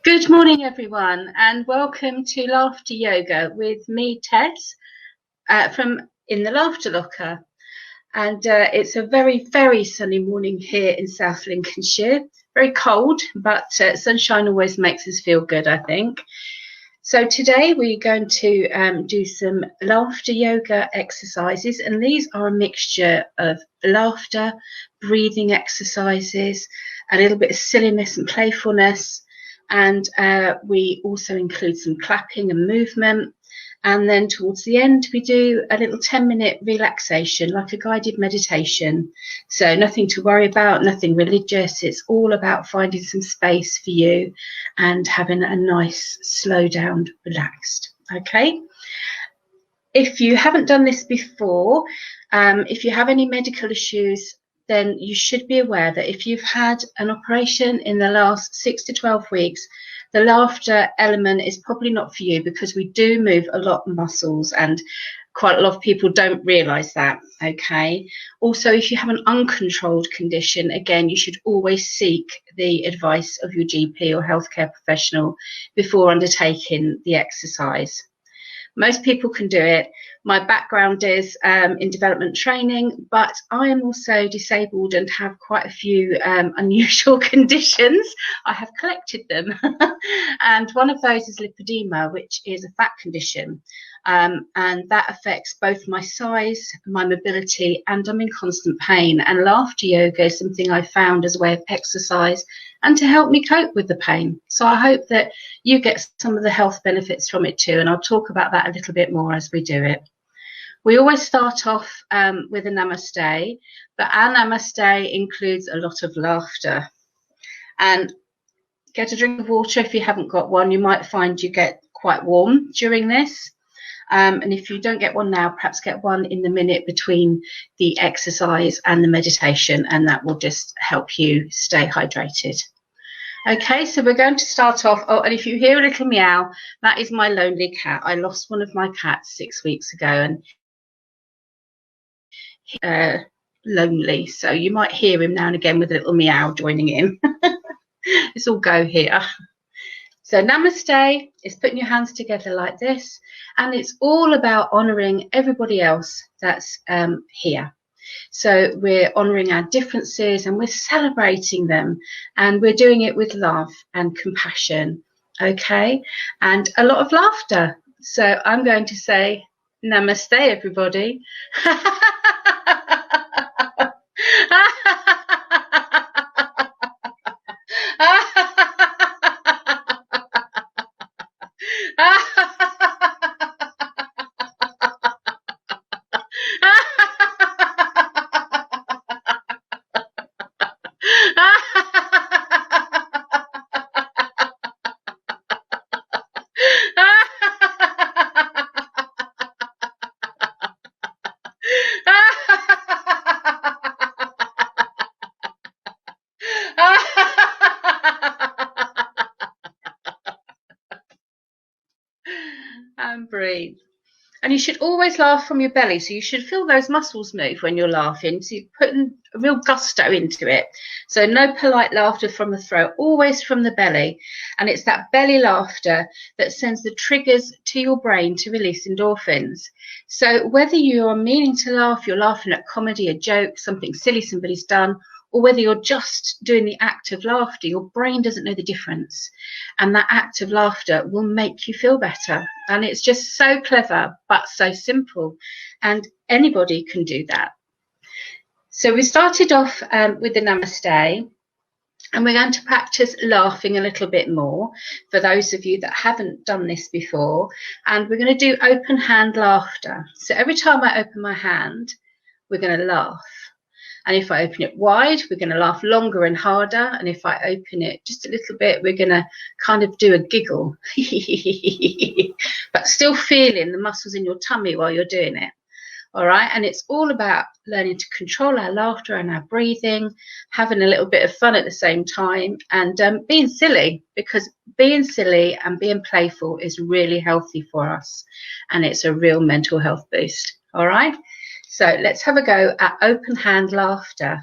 Good morning, everyone, and welcome to Laughter Yoga with me, Tess, from in the Laughter Locker. And it's a very, very sunny morning here in South Lincolnshire. Very cold, but sunshine always makes us feel good, I think. So today we're going to do some laughter yoga exercises, and these are a mixture of laughter, breathing exercises, a little bit of silliness and playfulness, and we also include some clapping and movement. And then towards the end, we do a little 10-minute relaxation, like a guided meditation. So nothing to worry about, nothing religious. It's all about finding some space for you and having a nice, slow down, relaxed. Okay. If you haven't done this before, if you have any medical issues, then you should be aware that if you've had an operation in the last 6 to 12 weeks, the laughter element is probably not for you, because we do move a lot of muscles and quite a lot of people don't realise that, okay? Also, if you have an uncontrolled condition, again, you should always seek the advice of your GP or healthcare professional before undertaking the exercise. Most people can do it. My background is in development training, but I am also disabled and have quite a few unusual conditions. I have collected them. And one of those is lipedema, which is a fat condition. And that affects both my size, my mobility, and I'm in constant pain. And laughter yoga is something I found as a way of exercise and to help me cope with the pain. So I hope that you get some of the health benefits from it too, and I'll talk about that a little bit more as we do it. We always start off with a namaste, but our namaste includes a lot of laughter. And get a drink of water if you haven't got one. You might find you get quite warm during this. And if you don't get one now, perhaps get one in the minute between the exercise and the meditation, and that will just help you stay hydrated. Okay, so we're going to start off. Oh, and if you hear a little meow, that is my lonely cat. I lost one of my cats 6 weeks ago, and lonely. So you might hear him now and again with a little meow joining in. It's all go here. So namaste is putting your hands together like this, and it's all about honouring everybody else that's here. So we're honouring our differences and we're celebrating them, and we're doing it with love and compassion, okay? And a lot of laughter. So I'm going to say namaste, everybody. And breathe. And you should always laugh from your belly. So you should feel those muscles move when you're laughing. So you're putting a real gusto into it. So no polite laughter from the throat, always from the belly. And it's that belly laughter that sends the triggers to your brain to release endorphins. So whether you're meaning to laugh, you're laughing at comedy, a joke, something silly somebody's done, or whether you're just doing the act of laughter, your brain doesn't know the difference. And that act of laughter will make you feel better. And it's just so clever, but so simple. And anybody can do that. So we started off with the namaste, and we're going to practice laughing a little bit more for those of you that haven't done this before. And we're going to do open hand laughter. So every time I open my hand, we're going to laugh. And if I open it wide, we're going to laugh longer and harder. And if I open it just a little bit, we're going to kind of do a giggle. But still feeling the muscles in your tummy while you're doing it. All right. And it's all about learning to control our laughter and our breathing, having a little bit of fun at the same time, and being silly, because being silly and being playful is really healthy for us. And it's a real mental health boost. All right. So let's have a go at open hand laughter.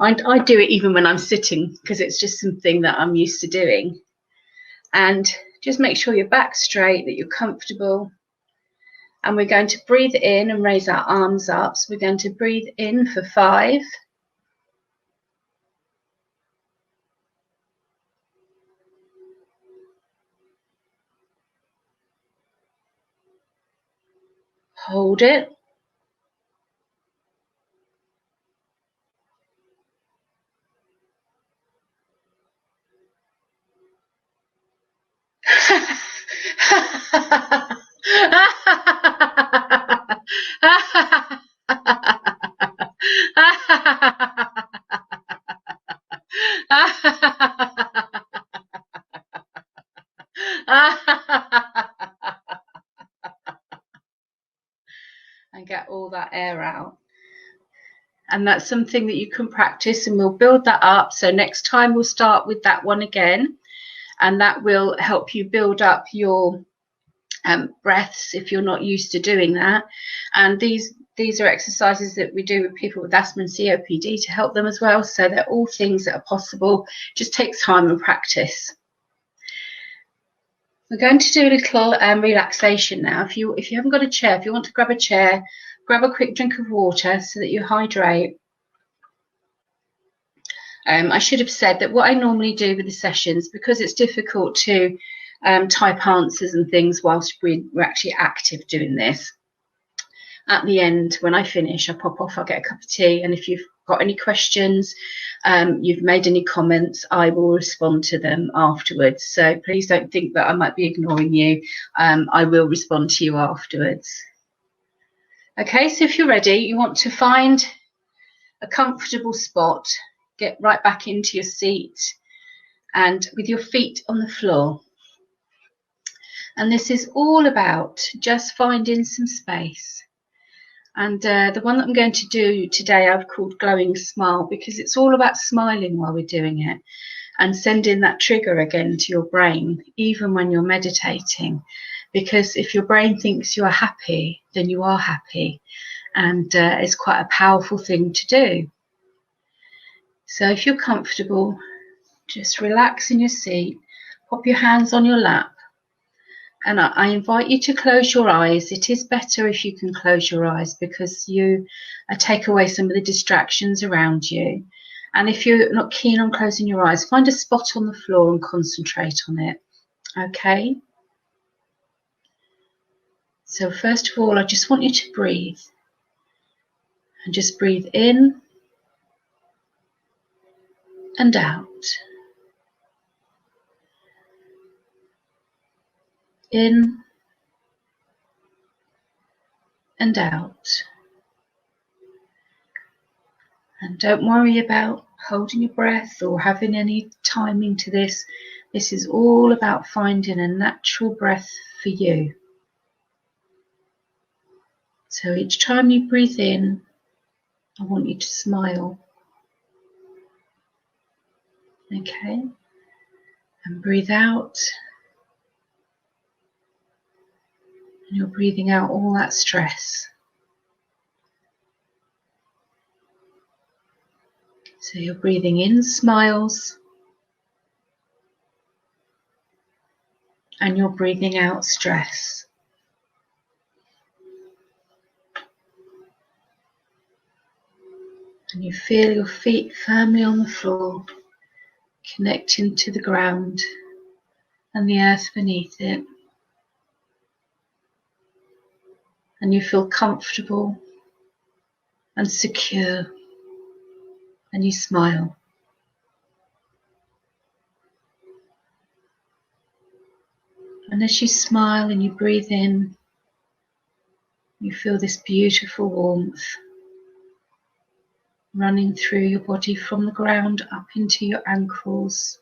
I do it even when I'm sitting because it's just something that I'm used to doing. And just make sure your back's straight, that you're comfortable. And we're going to breathe in and raise our arms up. So we're going to breathe in for 5. Hold it. And get all that air out. And that's something that you can practice, and we'll build that up. So next time we'll start with that one again, and that will help you build up your breaths if you're not used to doing that. And these are exercises that we do with people with asthma and COPD to help them as well. So they're all things that are possible. Just takes time and practice. We're going to do a little relaxation now. If you haven't got a chair, if you want to grab a chair, grab a quick drink of water so that you hydrate. I should have said that what I normally do with the sessions, because it's difficult to type answers and things whilst we're actually active doing this, at the end, when I finish, I pop off, I'll get a cup of tea, and if you've got any questions, you've made any comments, I will respond to them afterwards. So please don't think that I might be ignoring you. I will respond to you afterwards. Okay, so if you're ready, you want to find a comfortable spot, get right back into your seat, and with your feet on the floor. And this is all about just finding some space. And the one that I'm going to do today I've called Glowing Smile, because it's all about smiling while we're doing it and sending that trigger again to your brain, even when you're meditating. Because if your brain thinks you are happy, then you are happy. And it's quite a powerful thing to do. So if you're comfortable, just relax in your seat, pop your hands on your lap. And I invite you to close your eyes. It is better if you can close your eyes, because you take away some of the distractions around you. And if you're not keen on closing your eyes, find a spot on the floor and concentrate on it. Okay? So first of all, I just want you to breathe. And just breathe in and out. In and out. And don't worry about holding your breath or having any timing to this. This is all about finding a natural breath for you. So each time you breathe in, I want you to smile. Okay? And breathe out. And you're breathing out all that stress. So you're breathing in smiles. And you're breathing out stress. And you feel your feet firmly on the floor, connecting to the ground and the earth beneath it. And you feel comfortable and secure, and you smile. And as you smile and you breathe in, you feel this beautiful warmth running through your body from the ground up into your ankles,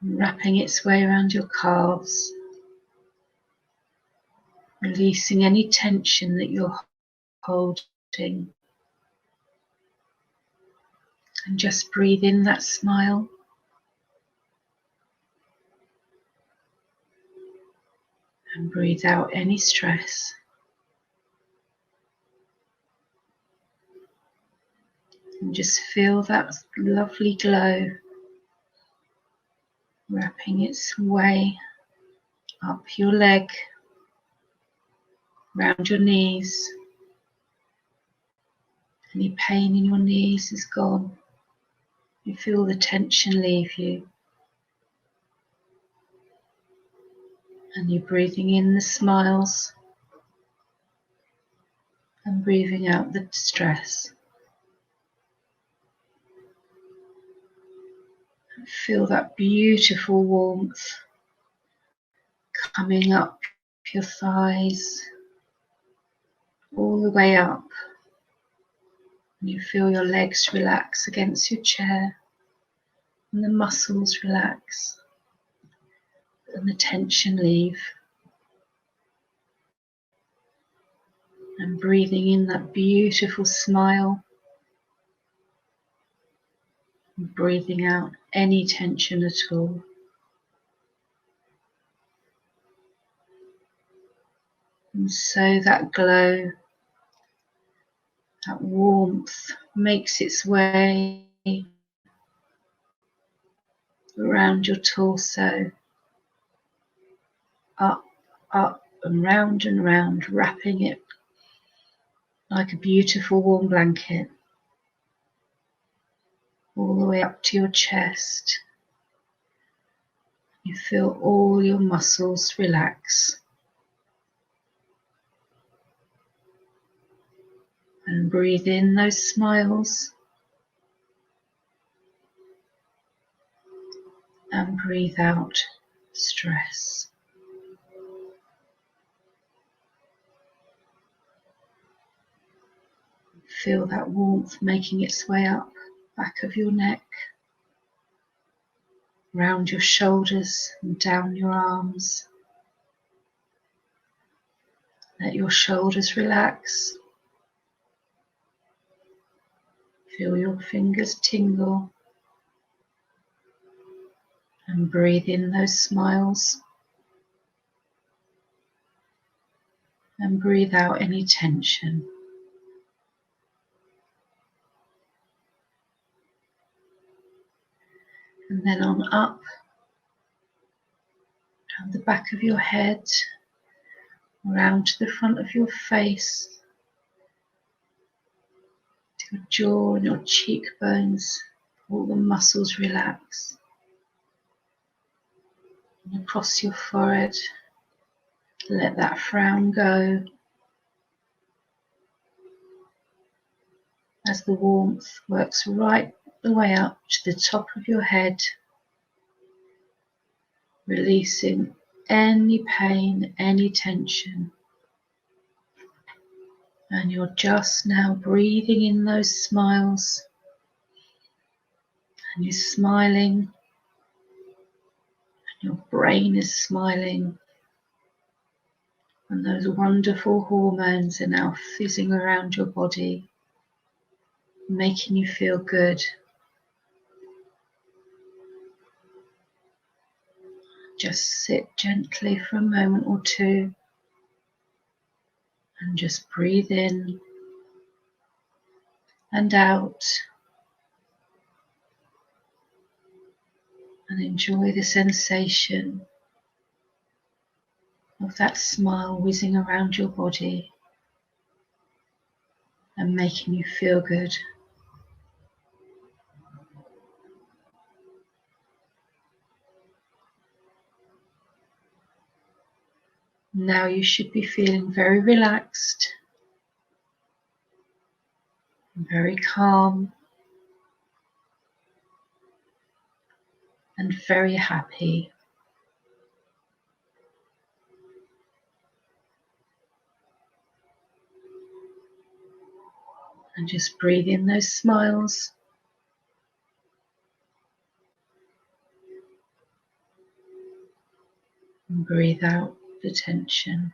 wrapping its way around your calves, releasing any tension that you're holding. And just breathe in that smile. And breathe out any stress. And just feel that lovely glow wrapping its way up your leg, round your knees. Any pain in your knees is gone. You feel the tension leave you. And you're breathing in the smiles and breathing out the stress. And feel that beautiful warmth coming up your thighs, all the way up. And you feel your legs relax against your chair and the muscles relax and the tension leave. And breathing in that beautiful smile and breathing out any tension at all. And so that glow, that warmth makes its way around your torso, up and round, wrapping it like a beautiful warm blanket, all the way up to your chest. You feel all your muscles relax. And breathe in those smiles. And breathe out stress. Feel that warmth making its way up, back of your neck, round your shoulders and down your arms. Let your shoulders relax. Feel your fingers tingle. And breathe in those smiles. And breathe out any tension. And then on up, down the back of your head, around to the front of your face, to your jaw and your cheekbones, all the muscles relax. And across your forehead, let that frown go as the warmth works right the way up to the top of your head, releasing any pain, any tension. And you're just now breathing in those smiles, and you're smiling, and your brain is smiling, and those wonderful hormones are now fizzing around your body, making you feel good. Just sit gently for a moment or two and just breathe in and out and enjoy the sensation of that smile whizzing around your body and making you feel good. Now you should be feeling very relaxed, very calm, and very happy. And just breathe in those smiles. And breathe out the tension.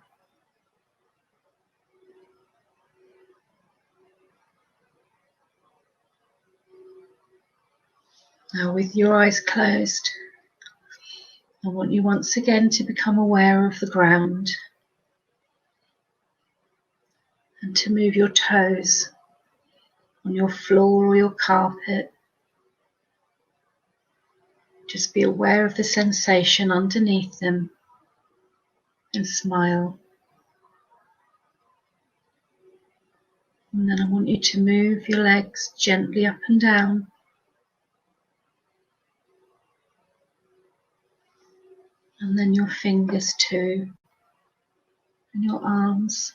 Now with your eyes closed, I want you once again to become aware of the ground and to move your toes on your floor or your carpet. Just be aware of the sensation underneath them and smile. And then I want you to move your legs gently up and down. And then your fingers too, and your arms.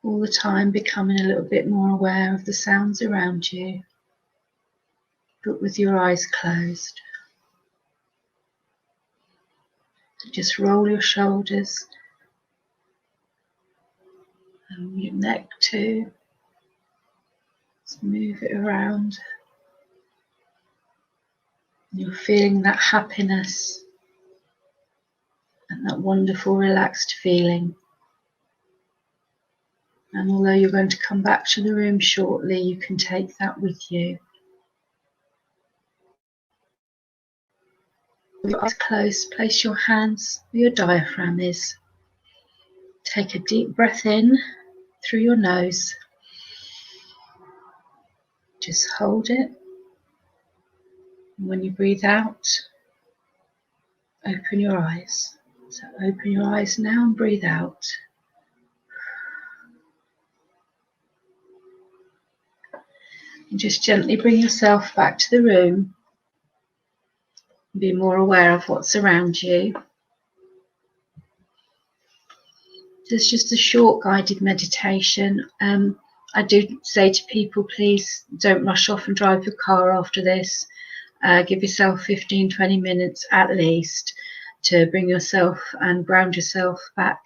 All the time becoming a little bit more aware of the sounds around you, but with your eyes closed. Just roll your shoulders and your neck too. Just move it around. You're feeling that happiness and that wonderful relaxed feeling. And although you're going to come back to the room shortly, you can take that with you. With your eyes closed, place your hands where your diaphragm is. Take a deep breath in through your nose. Just hold it. And when you breathe out, open your eyes. So open your eyes now and breathe out. And just gently bring yourself back to the room. Be more aware of what's around you. It's just a short guided meditation. I do say to people, please don't rush off and drive your car after this. Give yourself 15-20 minutes at least to bring yourself and ground yourself back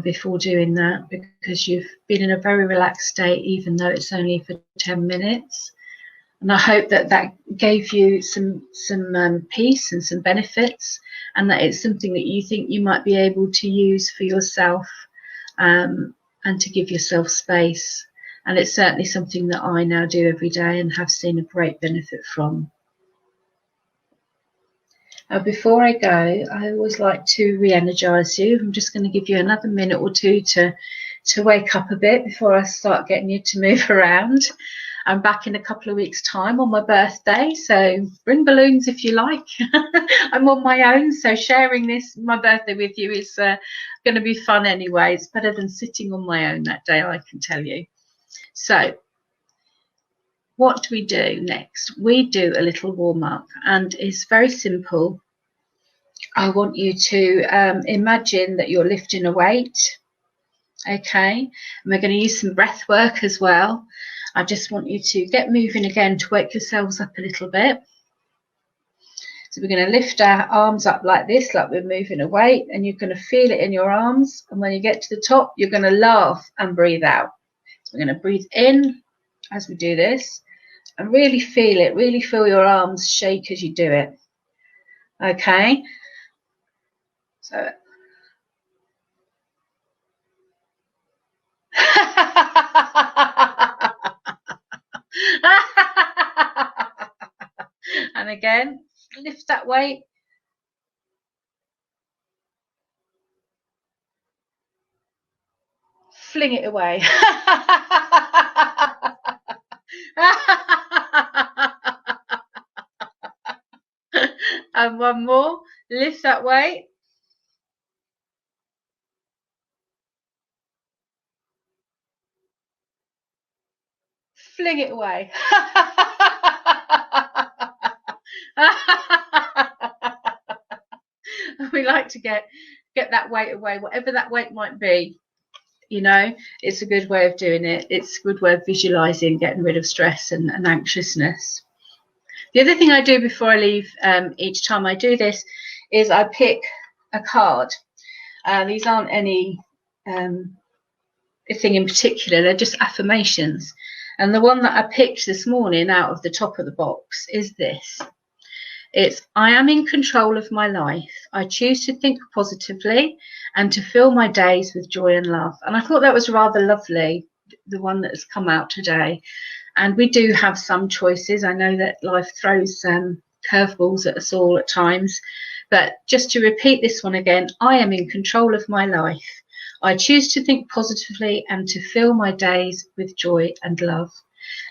before doing that, because you've been in a very relaxed state, even though it's only for 10 minutes. And I hope that that gave you some peace and some benefits, and that it's something that you think you might be able to use for yourself and to give yourself space. And it's certainly something that I now do every day and have seen a great benefit from. Now, before I go, I always like to re-energise you. I'm just going to give you another minute or two to wake up a bit before I start getting you to move around. I'm back in a couple of weeks' time on my birthday, so bring balloons if you like. I'm on my own, so sharing my birthday with you is going to be fun anyway. It's better than sitting on my own that day, I can tell you. So what do we do next? We do a little warm-up, and it's very simple. I want you to imagine that you're lifting a weight, okay? And we're going to use some breath work as well. I just want you to get moving again to wake yourselves up a little bit. So we're going to lift our arms up like this, like we're moving a weight, and you're going to feel it in your arms. And when you get to the top, you're going to laugh and breathe out. So we're going to breathe in as we do this and really feel it. Really feel your arms shake as you do it. Okay? So and again, lift that weight. Fling it away. And one more. Lift that weight. Fling it away. We like to get that weight away, whatever that weight might be. You know, it's a good way of doing it. It's a good way of visualizing, getting rid of stress and anxiousness. The other thing I do before I leave each time I do this is I pick a card. These aren't any thing in particular, they're just affirmations. And the one that I picked this morning out of the top of the box is this. It's, I am in control of my life. I choose to think positively and to fill my days with joy and love. And I thought that was rather lovely, the one that has come out today. And we do have some choices. I know that life throws curveballs at us all at times. But just to repeat this one again, I am in control of my life. I choose to think positively and to fill my days with joy and love.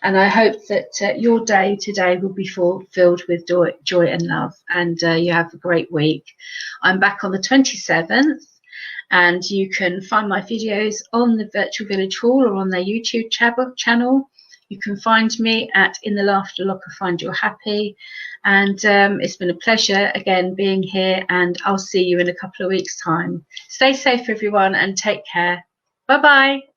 And I hope that your day today will be filled with joy and love, and you have a great week. I'm back on the 27th, and you can find my videos on the Virtual Village Hall or on their YouTube channel. You can find me at In the Laughter Locker, Find Your Happy. And it's been a pleasure again being here, and I'll see you in a couple of weeks' time. Stay safe, everyone, and take care. Bye-bye.